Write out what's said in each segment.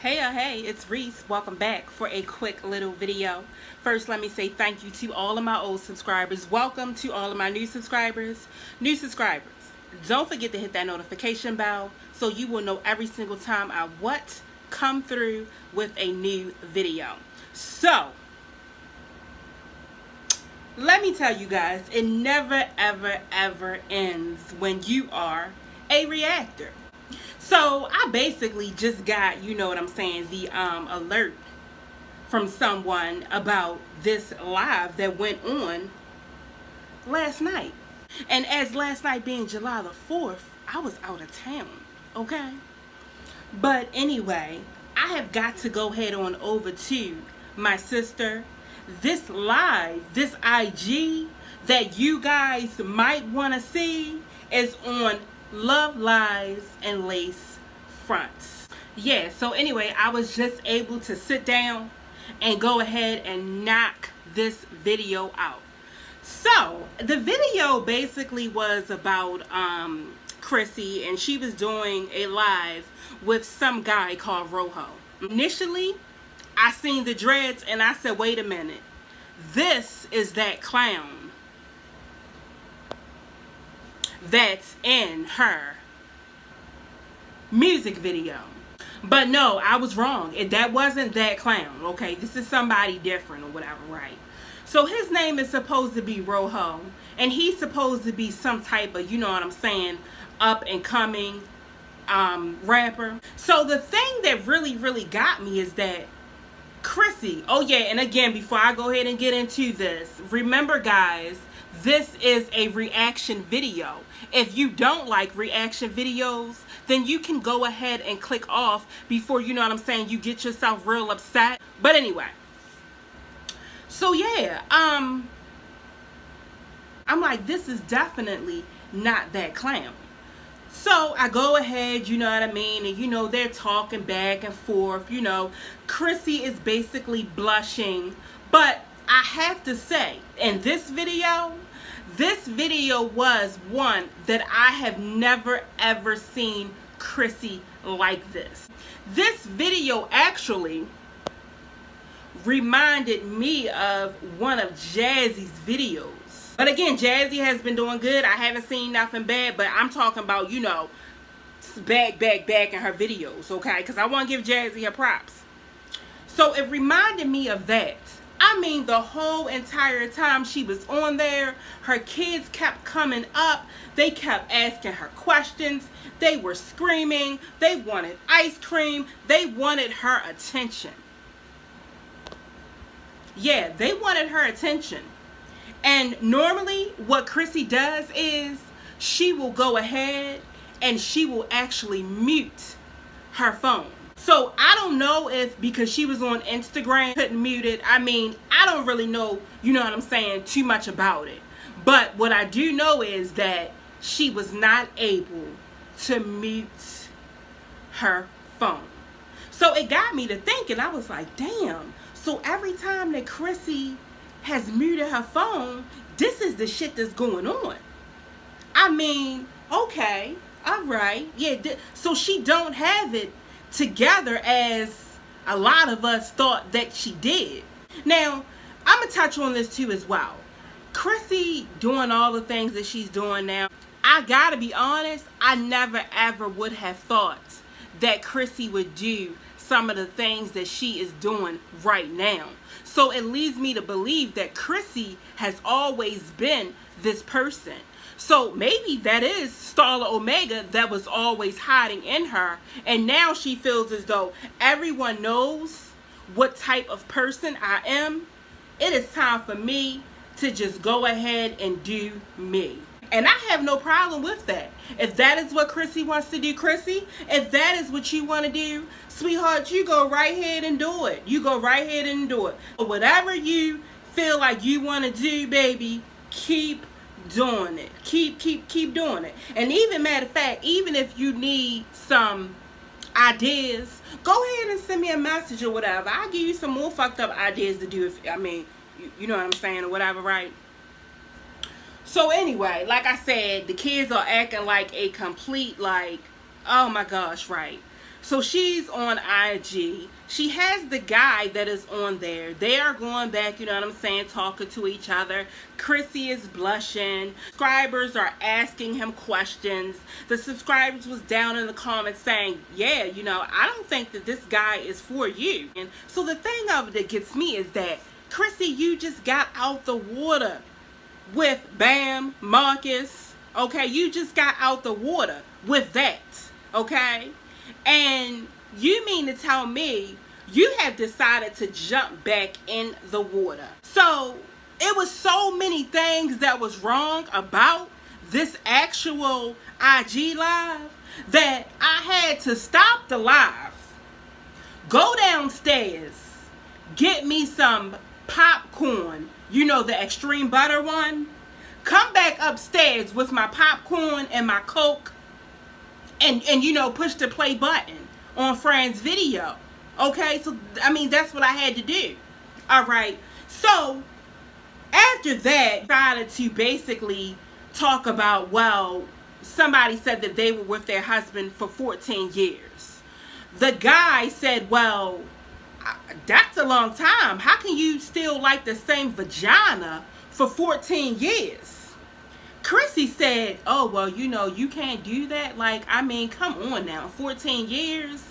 Hey, it's Reese. Welcome back for a quick little video. First, let me say thank you to all of my old subscribers. Welcome to all of my new subscribers. New subscribers, don't forget to hit that notification bell so you will know every single time I come through with a new video. So, let me tell you guys, it never ever ends when you are a reactor. So I basically just got, you know what I'm saying, the alert from someone about this live that went on last night. And as last night being July the 4th, I was out of town, okay? But anyway, I have got to go head on over to my sister. This live, this IG that you guys might want to see is on Love, Lies, and Lace Fronts. Yeah, so anyway, I was just able to sit down and go ahead and knock this video out. So, the video basically was about Chrissy, and she was doing a live with some guy called Rojo. Initially, I seen the dreads and I said, wait a minute. This is that clown that's in her music video. But no, I was wrong. That wasn't that clown, okay? This is somebody different or whatever, right? So his name is supposed to be Rojo, and he's supposed to be some type of, you know what I'm saying, up and coming rapper. So the thing that really got me is that Chrissy, oh yeah, and again, before I go ahead and get into this, remember guys, this is a reaction video. If you don't like reaction videos, then you can go ahead and click off before, you know what I'm saying, you get yourself real upset. But anyway, so yeah, I'm like, this is definitely not that clown. So I go ahead, you know what I mean, and you know, they're talking back and forth, you know. Chrissy is basically blushing, but I have to say, in this video was one that I have never ever seen Chrissy like this. This video actually reminded me of one of Jazzy's videos. But again, Jazzy has been doing good. I haven't seen nothing bad, but I'm talking about, you know, back in her videos, okay? Because I want to give Jazzy her props. So it reminded me of that. I mean, the whole entire time she was on there, her kids kept coming up. They kept asking her questions. They were screaming. They wanted ice cream. They wanted her attention. Yeah, they wanted her attention. And normally what Chrissy does is she will go ahead and she will actually mute her phone. So I don't know if because she was on Instagram, couldn't mute it. I mean, I don't really know, you know what I'm saying, too much about it. But what I do know is that she was not able to mute her phone. So it got me to thinking. I was like, damn. So every time that Chrissy has muted her phone, this is the shit that's going on. I mean, okay, all right. Yeah, so she don't have it together as a lot of us thought that she did. Now, I'm gonna touch on this too as well. Chrissy doing all the things that she's doing now, I gotta be honest, I never ever would have thought that Chrissy would do some of the things that she is doing right now. So it leads me to believe that Chrissy has always been this person. So maybe that is Starla Omega that was always hiding in her. And now she feels as though everyone knows what type of person I am. It is time for me to just go ahead and do me. And I have no problem with that. If that is what Chrissy wants to do, Chrissy, if that is what you want to do, sweetheart, you go right ahead and do it. You go right ahead and do it. Whatever you feel like you want to do, baby, keep doing it. Keep doing it. And even, matter of fact, even if you need some ideas, go ahead and send me a message or whatever. I'll give you some more fucked up ideas to do. If I mean, you know what I'm saying or whatever, right? So anyway, like I said, the kids are acting like a complete, like, oh my gosh, right? So she's on IG. She has the guy that is on there. They are going back, you know what I'm saying, talking to each other. Chrissy is blushing. Subscribers are asking him questions. The subscribers was down in the comments saying, yeah, you know, I don't think that this guy is for you. And so the thing of it that gets me is that, Chrissy, you just got out the water with Bam Marcus. Okay, you just got out the water with that. Okay? And you mean to tell me you have decided to jump back in the water? So it was so many things that was wrong about this actual IG live that I had to stop the live, go downstairs, get me some popcorn, you know, the extreme butter one, come back upstairs with my popcorn and my Coke, and you know, push the play button on Fran's video. Okay, so I mean, that's what I had to do. All right, so after that, I decided to basically talk about, well, somebody said that they were with their husband for 14 years. The guy said, well, that's a long time. How can you still like the same vagina for 14 years? Chrissy said, oh, well, you know, you can't do that. Like, I mean, come on now, 14 years.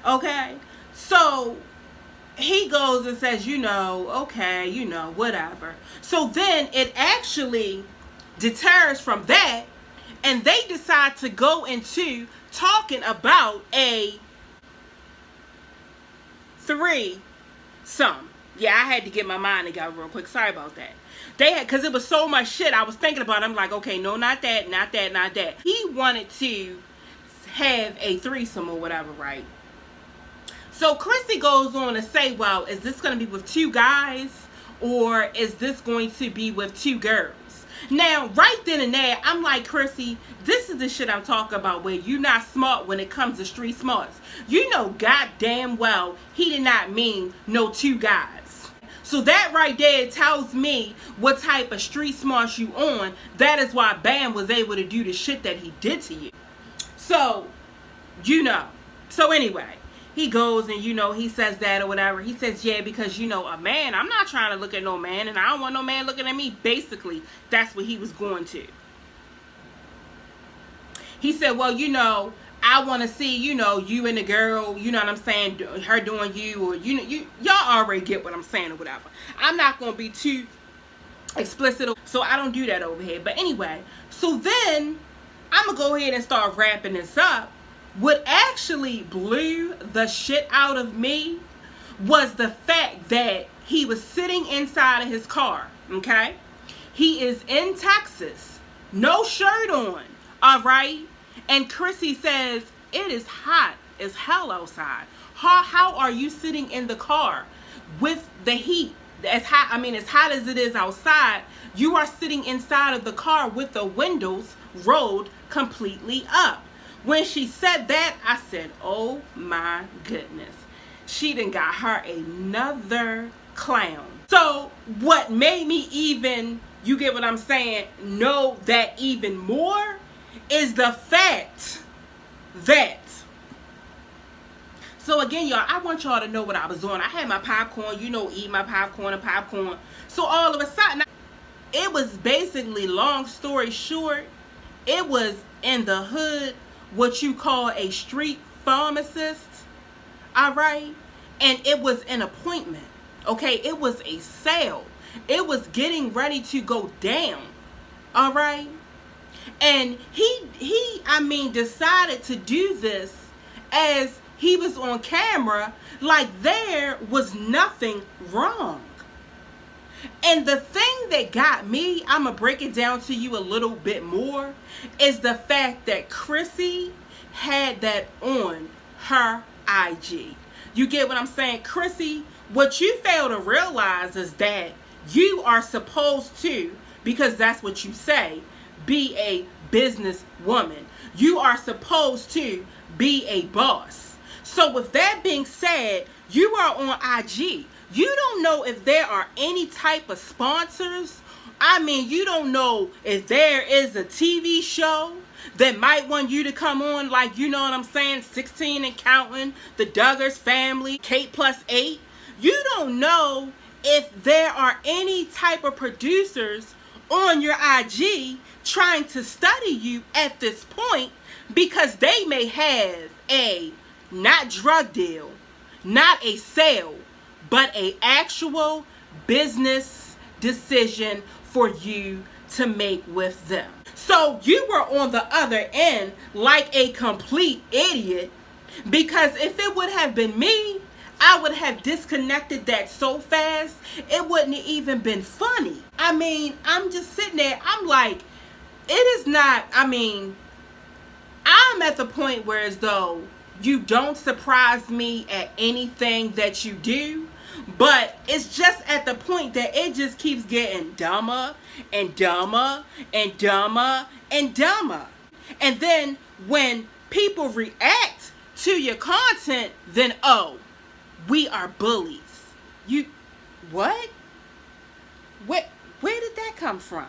Okay. So he goes and says, you know, okay, you know, whatever. So then it actually deters from that, and they decide to go into talking about a threesome. Yeah, I had to get my mind together real quick. Sorry about that. They had, because it was so much shit I was thinking about. I'm like, okay, no, not that, not that, not that. He wanted to have a threesome or whatever, right? So Chrissy goes on to say, well, is this going to be with 2 guys or is this going to be with 2 girls? Now, right then and there, I'm like, Chrissy, this is the shit I'm talking about, where you're not smart when it comes to street smarts. You know goddamn well he did not mean no 2 guys. So that right there tells me what type of street smarts you on. That is why Bam was able to do the shit that he did to you. So, you know. So anyway, he goes and, you know, he says that or whatever. He says, yeah, because, you know, a man, I'm not trying to look at no man, and I don't want no man looking at me. Basically, that's what he was going to. He said, well, you know, I want to see, you know, you and the girl, you know what I'm saying, her doing you, or, you know, y'all already get what I'm saying or whatever. I'm not going to be too explicit, so I don't do that over here. But anyway, so then I'm going to go ahead and start wrapping this up. What actually blew the shit out of me was the fact that he was sitting inside of his car, okay? He is in Texas, no shirt on, all right? And Chrissy says, it is hot as hell outside. How are you sitting in the car with the heat? As hot, I mean, as hot as it is outside, you are sitting inside of the car with the windows rolled completely up. When she said that, I said, oh my goodness. She done got her another clown. So what made me even, you get what I'm saying, know that even more is the fact that, so again, y'all, I want y'all to know what I was doing. I had my popcorn, you know, eat my popcorn and popcorn. So all of a sudden, it was basically, long story short, it was in the hood, what you call a street pharmacist, all right? And it was an appointment, okay? It was a sale. It was getting ready to go down, all right? And I mean, decided to do this as he was on camera, like there was nothing wrong. And the thing that got me, I'm going to break it down to you a little bit more, is the fact that Chrissy had that on her IG. You get what I'm saying? Chrissy, what you fail to realize is that you are supposed to, because that's what you say, be a business woman. You are supposed to be a boss. So with that being said, you are on IG. You don't know if there are any type of sponsors. I mean, you don't know if there is a TV show. that might want you to come on, like, you know what I'm saying, 16 and counting, the Duggars family, Kate plus 8. You don't know if there are any type of producers on your IG trying to study you at this point, because they may have a not drug deal, not a sale, but a actual business decision for you to make with them. So you were on the other end like a complete idiot, because if it would have been me, I would have disconnected that so fast, it wouldn't have even been funny. I mean, I'm just sitting there, I'm like, it is not, I mean, I'm at the point where as though you don't surprise me at anything that you do, but it's just at the point that it just keeps getting dumber and dumber and dumber and dumber. And then when people react to your content, then, oh, we are bullies. You, what? Where did that come from?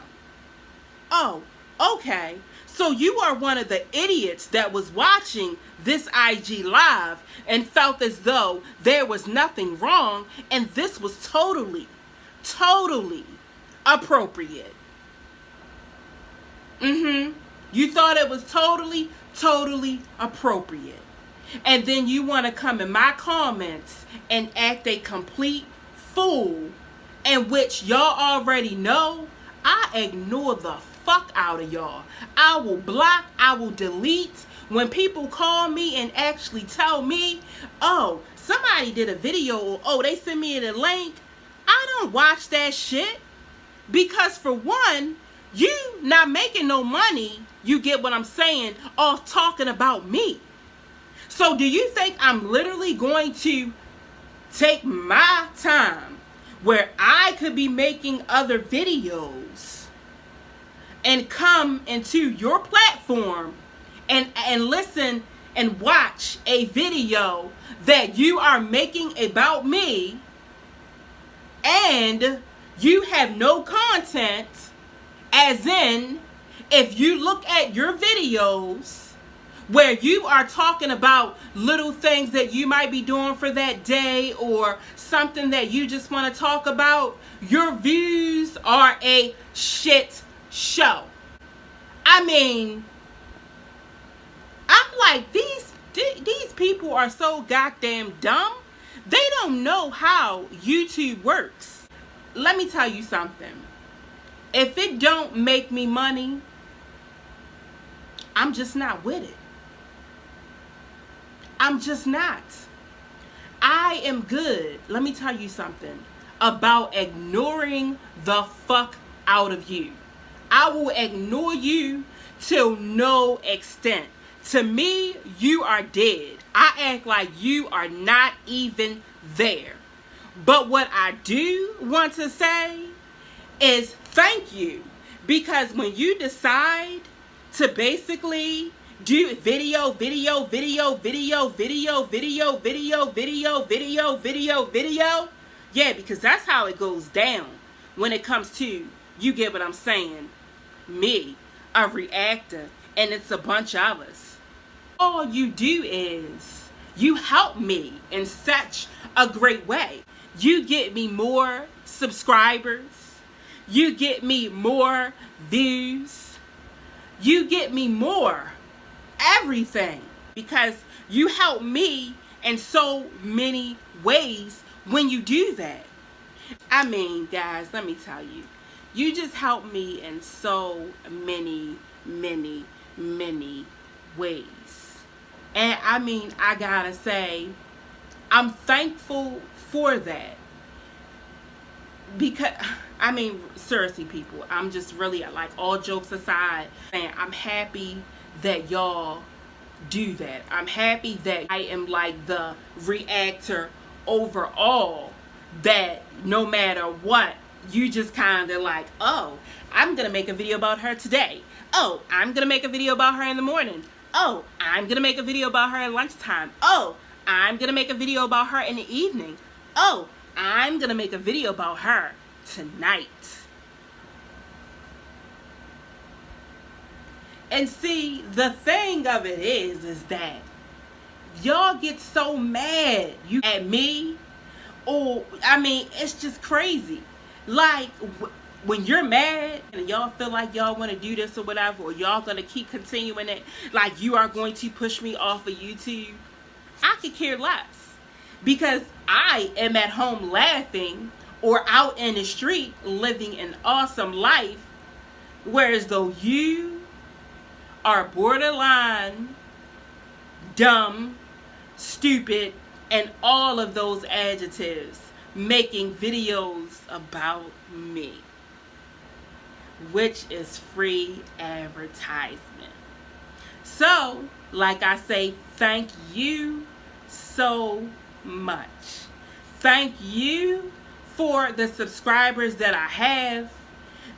Oh, okay. So you are one of the idiots that was watching this IG live and felt as though there was nothing wrong and this was totally appropriate. You thought it was totally appropriate. And then you want to come in my comments and act a complete fool, in which y'all already know I ignore the fuck out of y'all. I will block, I will delete. When people call me and actually tell me, oh, somebody did a video, or oh, they sent me a link, I don't watch that shit. Because for one, you not making no money, you get what I'm saying, off talking about me. So do you think I'm literally going to take my time where I could be making other videos and come into your platform and listen and watch a video that you are making about me, and you have no content? As in, if you look at your videos where you are talking about little things that you might be doing for that day, or something that you just want to talk about, your views are a shit show. I mean, I'm like, these people are so goddamn dumb. They don't know how YouTube works. Let me tell you something. If it don't make me money, I'm just not with it. I'm just not. I am good, let me tell you something, about ignoring the fuck out of you. I will ignore you to no extent. To me, you are dead. I act like you are not even there. But what I do want to say is thank you. Because when you decide to basically do video, yeah, because that's how it goes down when it comes to, you get what I'm saying, me, a reactor, and it's a bunch of us. All you do is you help me in such a great way. You get me more subscribers, you get me more views, you get me more everything, because you help me in so many ways when you do that. I mean, guys, let me tell you, you just help me in so many ways. And I mean, I gotta say, I'm thankful for that. Because, I mean, seriously, people, I'm just really, like, all jokes aside, and I'm happy that y'all do that. I'm happy that I am like the reactor overall, that no matter what, you just kind of like, oh, I'm gonna make a video about her today. Oh, I'm gonna make a video about her in the morning. Oh, I'm gonna make a video about her at lunchtime. Oh, I'm gonna make a video about her in the evening. Oh, I'm gonna make a video about her tonight. And see, the thing of it is that y'all get so mad you at me. Or, I mean, it's just crazy. Like, when you're mad and y'all feel like y'all want to do this or whatever, or y'all going to keep continuing it, like you are going to push me off of YouTube, I could care less. Because I am at home laughing or out in the street living an awesome life. Whereas though you are borderline, dumb, stupid, and all of those adjectives, making videos about me, which is free advertisement. So, like I say, thank you so much. Thank you for the subscribers that I have,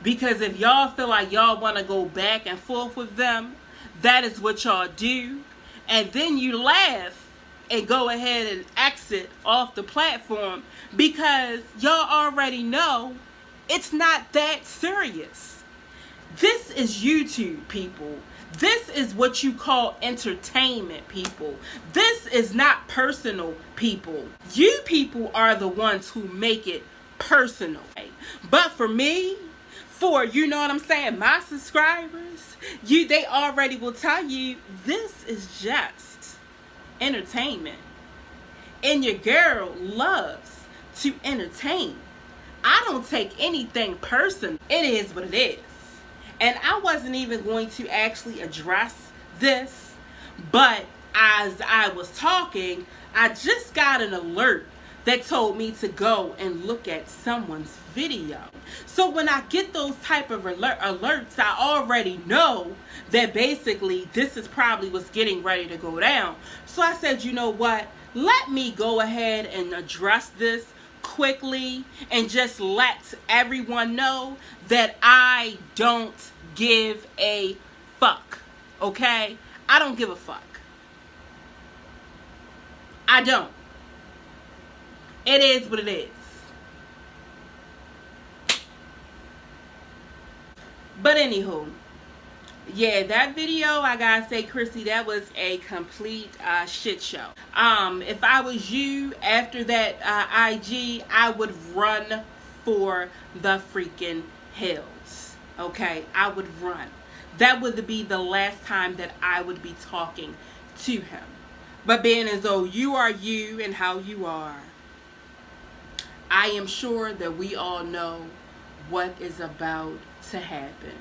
because if y'all feel like y'all want to go back and forth with them, that is what y'all do. And then you laugh and go ahead and exit off the platform because y'all already know it's not that serious. This is YouTube, people. This is what you call entertainment, people. This is not personal, people. You people are the ones who make it personal. But for me, for, you know what I'm saying, my subscribers, they already will tell you this is just entertainment. And your girl loves to entertain. I don't take anything personal. It is what it is. And I wasn't even going to actually address this, but as I was talking, I just got an alert that told me to go and look at someone's video. So when I get those type of alerts, I already know that basically this is probably what's getting ready to go down. So I said, you know what? Let me go ahead and address this quickly and just let everyone know that I don't give a fuck. Okay? I don't give a fuck. I don't. It is what it is. But anywho, yeah, that video, I gotta say, Chrissy, that was a complete shit show. If I was you after that IG, I would run for the freaking hills. Okay, I would run. That would be the last time that I would be talking to him. But being as though you are you and how you are, I am sure that we all know what is about to happen.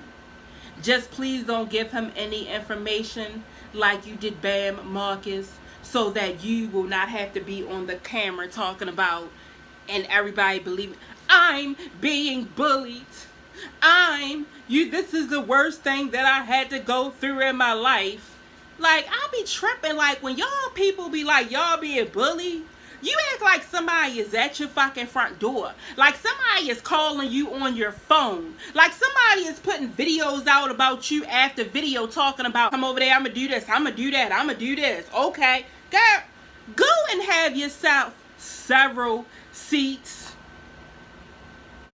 Just please don't give him any information like you did Bam Marcus, so that you will not have to be on the camera talking about and everybody believing I'm being bullied. This is the worst thing that I had to go through in my life. Like, I be tripping, like when y'all people be like y'all being bullied. You act like somebody is at your fucking front door. Like somebody is calling you on your phone. Like somebody is putting videos out about you after video talking about, come over there, I'm going to do this, I'm going to do that, I'm going to do this. Okay. Girl, go and have yourself several seats